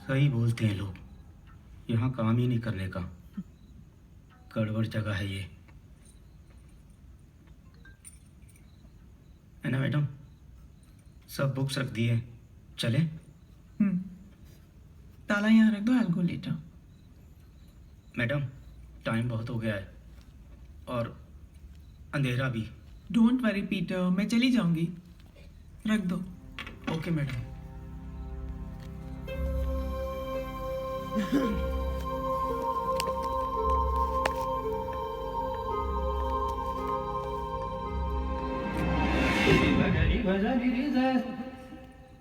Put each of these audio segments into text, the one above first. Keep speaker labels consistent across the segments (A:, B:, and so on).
A: सही बोलते हैं लोग, यहाँ काम ही नहीं करने का। गड़बड़ जगह है ये, है ना मैडम? सब बुक्स रख दिए, चले?
B: ताला यहाँ रख दो, I will go letter.
A: Madam time बहुत हो गया है और अंधेरा भी।
B: डोंट वरी पीटर, मैं चली जाऊंगी, रख दो।
A: Okay madam.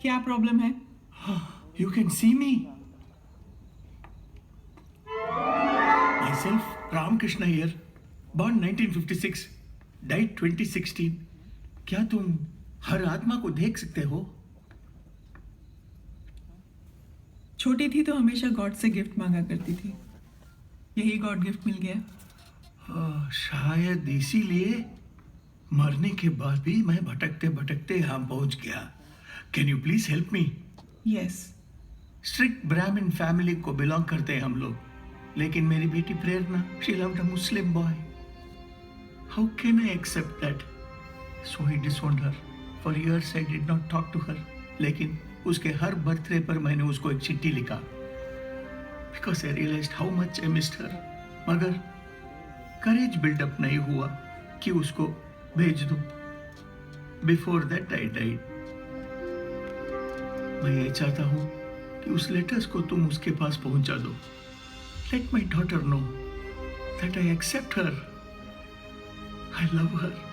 B: क्या प्रॉब्लम है?
C: You can see me. Myself, Ram Krishna here, born 1956, died 2016. क्या तुम हर आत्मा को देख सकते हो?
B: छोटी थी तो हमेशा गॉड से गिफ्ट मांगा करती थी, यही गॉड गिफ्ट मिल गया।
C: शायद इसीलिए मरने के बाद भी मैं भटकते भटकते यहाँ पहुंच गया। Can you please help me?
B: Yes.
C: Strict Brahmin family को बिलोंग करते हैं हम लोग, लेकिन मेरी बेटी Prerna, she loved a Muslim boy. How can I accept that? So I disowned her. For years I did not talk to her, लेकिन उसके हर बर्थडे पर मैंने उसको एक चिट्ठी लिखा, because I realised how much I missed her. मगर courage build up नहीं हुआ कि उसको भेज दूं। Before that I died. मैं ये चाहता हूं कि उस लेटर्स को तुम उसके पास पहुंचा दो। Let my daughter know that I accept her, I love her.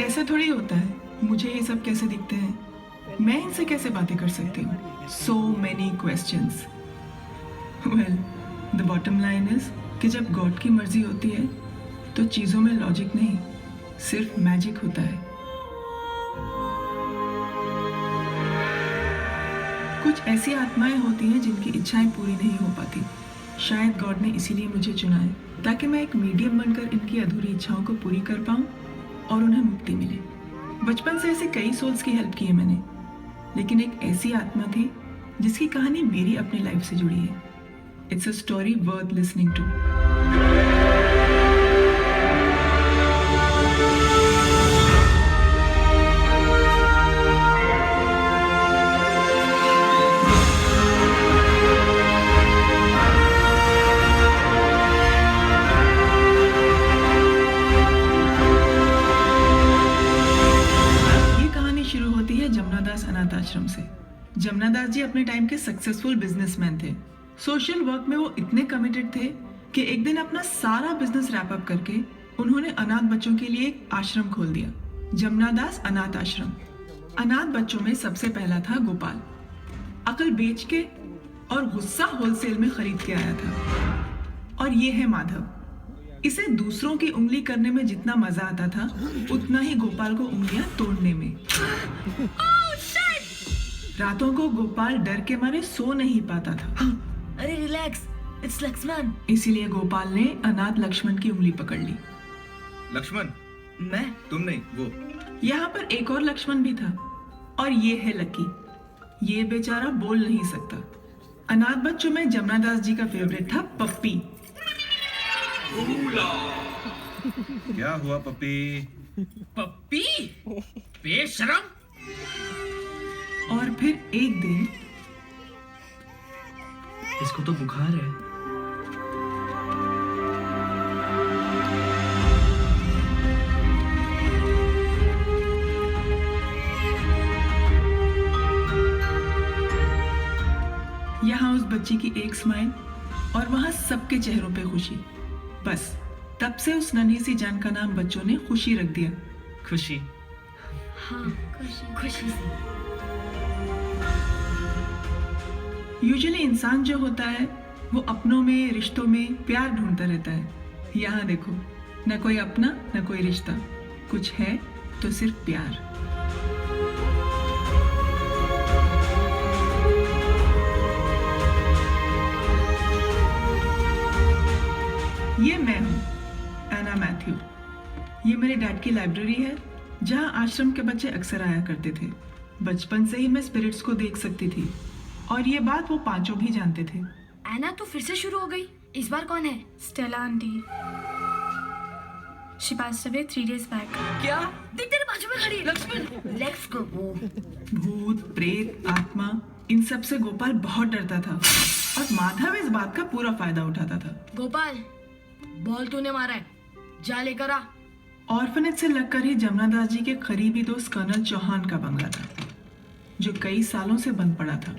B: ऐसा थोड़ी होता है, मुझे ये सब कैसे दिखते हैं, मैं इनसे कैसे बातें कर सकती हूँ? So many questions. Well, the bottom line is कि जब गॉड की मर्जी होती है तो चीज़ों में लॉजिक नहीं, सिर्फ मैजिक होता है। कुछ ऐसी आत्माएं होती हैं जिनकी इच्छाएं पूरी नहीं हो पाती। शायद गॉड ने इसीलिए मुझे चुना है, ताकि मैं एक मीडियम बनकर इनकी अधूरी इच्छाओं को पूरी कर पाऊँ और उन्हें मुक्ति मिले। बचपन से ऐसे कई सोल्स की हेल्प की है मैंने, लेकिन एक ऐसी आत्मा थी जिसकी कहानी मेरी अपनी लाइफ से जुड़ी है। It's a story worth listening to. Jamunadas अनाथ आश्रम से। जमुनादास जी अपने टाइम के सक्सेसफुल बिजनेसमैन थे। सोशल वर्क में वो इतने कमिटेड थे कि एक दिन अपना सारा बिजनेस रैप अप करके उन्होंने अनाथ बच्चों के लिए एक आश्रम खोल दिया, जमुनादास अनाथ आश्रम। अनाथ बच्चों में सबसे पहला था गोपाल। अकल बेच के और गुस्सा होलसेल में खरीद के आया था। और ये है माधव। इसे दूसरों की उंगली करने में जितना मजा आता था, उतना ही गोपाल को उंगलियां तोड़ने में। रातों को गोपाल डर के मारे सो नहीं पाता था।
D: अरे रिलैक्स, इट्स लक्ष्मण।
B: इसीलिए गोपाल ने अनाथ लक्ष्मण की उंगली पकड़ ली।
E: लक्ष्मण?
D: मैं?
E: तुम नहीं, वो।
B: यहाँ पर एक और लक्ष्मण भी था, और ये है लकी। ये बेचारा बोल नहीं सकता। अनाथ बच्चों में जमुनादास जी का फेवरेट था पप्पी।
E: क्या हुआ पप्पी?
F: पप्पी? बेशरम।
B: और फिर एक दिन
A: इसको तो बुखार है।
B: यहाँ उस बच्ची की एक स्माइल और वहां सबके चेहरों पे खुशी। बस तब से उस नन्ही सी जान का नाम बच्चों ने खुशी रख दिया।
A: खुशी।
D: हाँ, खुशी से।
B: यूजुअली इंसान जो होता है वो अपनों में, रिश्तों में प्यार ढूंढता रहता है। यहाँ देखो, न कोई अपना न कोई रिश्ता, कुछ है तो सिर्फ प्यार। टाइप की लाइब्रेरी है जहां आश्रम के बच्चे अक्सर आया करते थे। बचपन से ही मैं स्पिरिट्स को देख सकती थी और ये बात वो पांचों भी जानते थे।
G: एना तो फिर से शुरू हो गई। इस बार कौन है?
H: Stella aunty. She passed away 3 days back.
D: क्या?
G: देख तेरे बाजू में खड़ी है।
D: Lakshman let's go.
B: भूत, प्रेत, आत्मा, इन सब से गोपाल बहुत डरता था और माधव इस बात का पूरा फायदा उठाता था।
G: गोपाल, बॉल तूने मारा है, जा लेकर आ।
B: ऑर्फनेज से लगकर ही जमुना दास जी के करीबी दोस्त कर्नल चौहान का बंगला था जो कई सालों से बंद पड़ा था।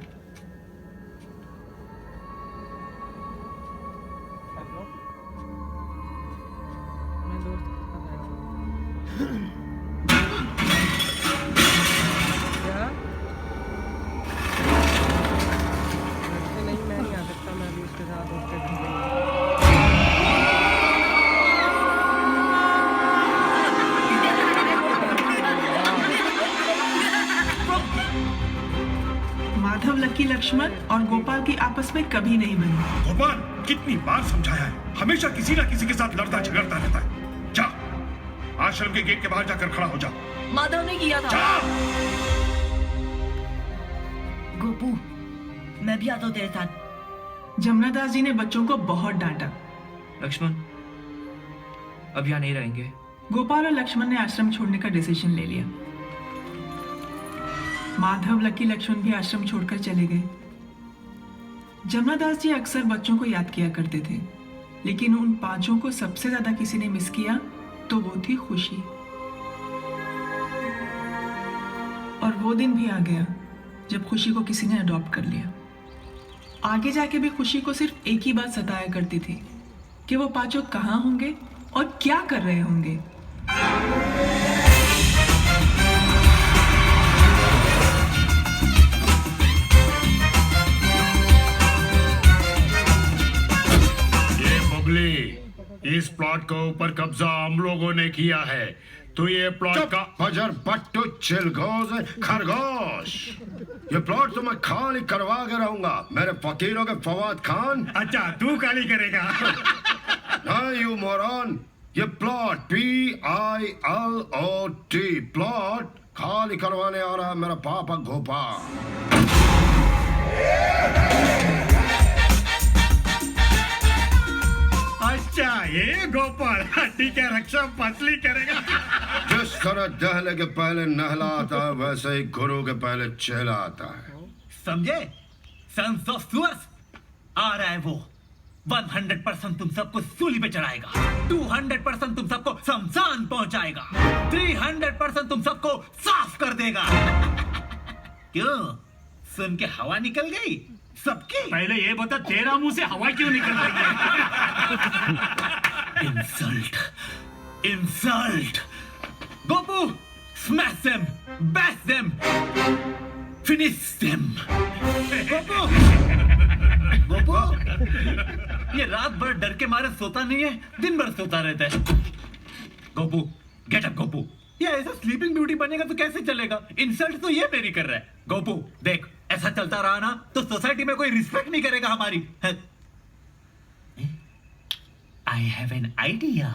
B: माधव लकी लक्ष्मण और गोपाल की आपस में कभी नहीं बनी।
I: गोपाल, कितनी बार समझाया है, हमेशा किसी ना किसी के साथ लड़ता झगड़ता रहता है। जा, आश्रम के गेट के बाहर जाकर खड़ा हो जा।
D: माधव ने किया था।
I: जा।
D: गोपू, मैं भी आता हूँ तेरे साथ।
B: जमुना दास जी ने बच्चों को बहुत डांटा।
J: लक्ष्मण, अब यहाँ नहीं रहेंगे।
B: गोपाल और लक्ष्मण ने आश्रम छोड़ने का डिसीजन ले लिया। माधव, लकी, लक्ष्मण भी आश्रम छोड़कर चले गए। जमुना दास जी अक्सर बच्चों को याद किया करते थे, लेकिन उन पांचों को सबसे ज्यादा किसी ने मिस किया तो वो थी खुशी। और वो दिन भी आ गया जब खुशी को किसी ने अडॉप्ट कर लिया। आगे जाके भी खुशी को सिर्फ एक ही बात सताया करती थी कि वो पांचों कहाँ होंगे और क्या कर रहे होंगे।
I: इस प्लॉट के ऊपर कब्जा हम लोगों ने किया है, तो ये प्लॉट का
K: फजर बट्टू चिलगोज खरगोश, ये प्लॉट तो मैं खाली करवा के रहूंगा। मेरे फकीरों के फवाद खान।
I: अच्छा, तू खाली करेगा?
K: नहीं यू मोरन, ये प्लॉट PILOT प्लॉट खाली करवाने आ रहा है मेरा पापा गोपाल।
I: अच्छा, ये गोपाल हड्डी का रक्षा पतली करेगा।
K: जिस तरह दहले के पहले नहला आता है, वैसे ही गुरु के पहले चेला आता है।
F: समझे? सन्स ऑफ सुअर्स आ रहा है वो। 100% तुम सबको सूली पे चढ़ाएगा, 200% तुम सबको शमशान पहुंचाएगा, 300% तुम सबको साफ कर देगा। क्यों? सुन के हवा निकल गई सबकी?
I: पहले ये बता, तेरा मुंह से हवा क्यों निकल रही है?
F: Insult, insult. Gopu, smash them, bash them, finish them. Gopu, Gopu, ये रात भर डर के मारे सोता नहीं है, दिन भर सोता रहता है। Gopu, get up Gopu. ये ऐसा स्लीपिंग ब्यूटी बनेगा तो कैसे चलेगा? इंसल्ट तो ये मेरी कर रहा है। गोपू देख, ऐसा चलता रहा ना तो सोसाइटी में कोई रिस्पेक्ट नहीं करेगा हमारी। I have an idea.